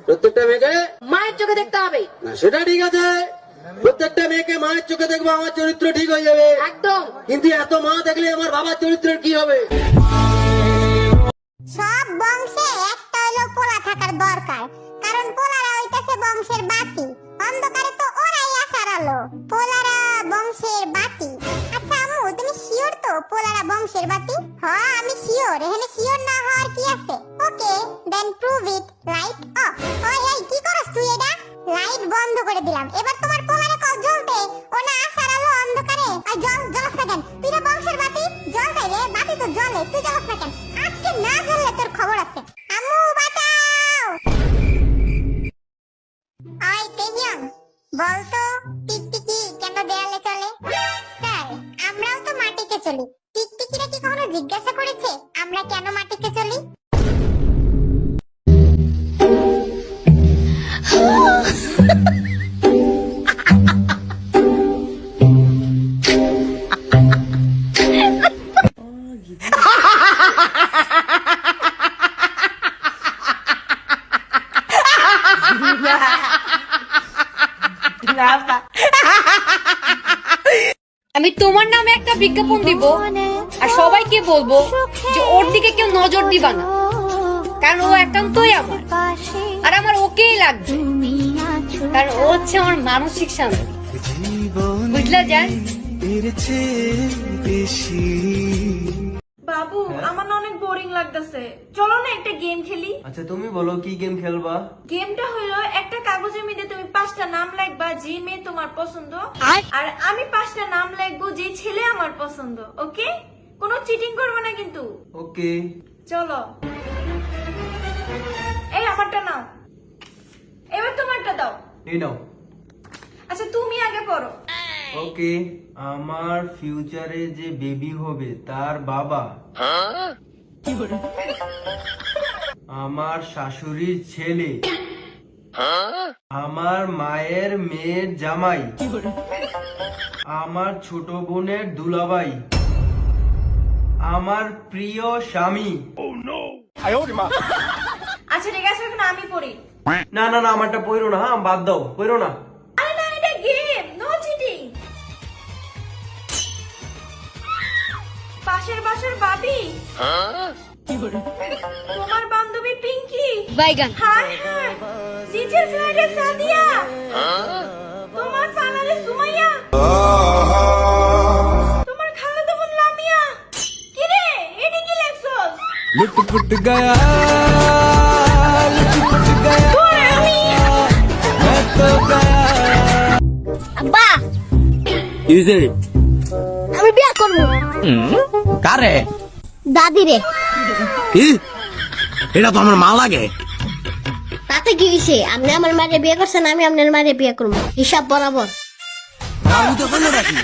প্রত্যেকটা মেয়েকে মায়ের চোখে দেখতে হবে। না সেটা ঠিক আছে, প্রত্যেকটা মেয়েকে মায়ের চোখে দেখবো, আমার চরিত্র ঠিক হয়ে যাবে একদম। কিন্তু এত মা দেখলে আমার বাবার চরিত্রের কি হবে? সব বংশে একটা হলো পোলা থাকার দরকার, কারণ পোলারা হইতাছে বংশের বাতি, অন্ধকারে তো ওরাই আসার আলো। পোলারা বংশের বাতি। আচ্ছা আম্মু, তুমি শিওর তো পোলারা বংশের বাতি? হ্যাঁ আমি শিওর। এখানে শিওর না হওয়ার কি আছে? ওকে দেন প্রুভ ইট। Light off. ওই এই কি করছ তুই? এটা লাইট বন্ধ করে দিলাম। এবার তোমার পোলারে কল জ্বলতে, ও না আসার আলো অন্ধকারে। আর জ্বলস না কেন? তুই না বংশের বাতি, জ্বল তাই রে, বাতি তো জ্বলে, তুই জ্বলস না কেন? আজকে না জ্বললে তোর খবর আছে। আম্মু বাঁচাও। ওই তেজিয়াং, বলতো টিকটিকি কেন দেয়ালে চলে? স্যার, আমরাও তো মাটিতে চলি। টিকটিকিরা কি কখনো জিজ্ঞাসা করেছে আমরা কেন মাটিতে চলি? আমি তোমার নামে একটা বিজ্ঞাপন দিব আর সবাইকে বলবো যে ওর দিকে কেউ নজর দিবা না, কারণ ও একান্তই আমার, আর আমার ওকেই লাগবে, কারণ ও হচ্ছে আমার মানসিক শান্তি। বুঝলা যান? বাবু আমার না অনেক বোরিং লাগতেছে, চলো না একটা গেম খেলি। আচ্ছা তুমি বলো কি গেম খেলবা? গেমটা হলো একটা কাগজের মধ্যে তুমি 5টা নাম লিখবা যে মেয়ে তোমার পছন্দ, আর আমি 5টা নাম লিখবো যে ছেলে আমার পছন্দ। ওকে? কোনো চিটিং করবে না কিন্তু। ওকে। চলো, এই আমারটা নাও, এবার তোমারটা দাও। এই নাও। আচ্ছা তুমি আগে পড়ো। ওকে। আমার ফিউচারে যে বেবি হবে তার বাবা আমার শাশুড়ির ছেলে, আমার মায়ের মেয়ের জামাই, আমার ছোট বোনের দুলাভাই, আমার প্রিয় স্বামী। আচ্ছা ঠিক আছে, এখন আমি পড়ি। না না না, আমারটা পড়ো না, হ্যাঁ বাদ দাও, পড়ো না। আরে না, এটা গেম, নো চিটিং। পাশের বাসার বাবি, তোমার বান্ধবী পিঙ্কি, বাইগান, হাই হাই, নিচের ফ্ল্যাটে সাদিয়া, তোমার পালারে সুমাইয়া, তোমার খালাতো বোন লামিয়া। কি রে, এডি কি লেখছস? लुट गया ওরে আমি मैं तो गया। আব্বা इसे আমি বিয়ে করবো। কারে? দাদি রে। কি? এটা তো আমার মা লাগে। তাতে কি হইছে? আপনি আমার মারে বিয়ে করছেন, আমি আপনার মারে বিয়ে করবো, হিসাব বরাবর। আমি তো বলে রাখি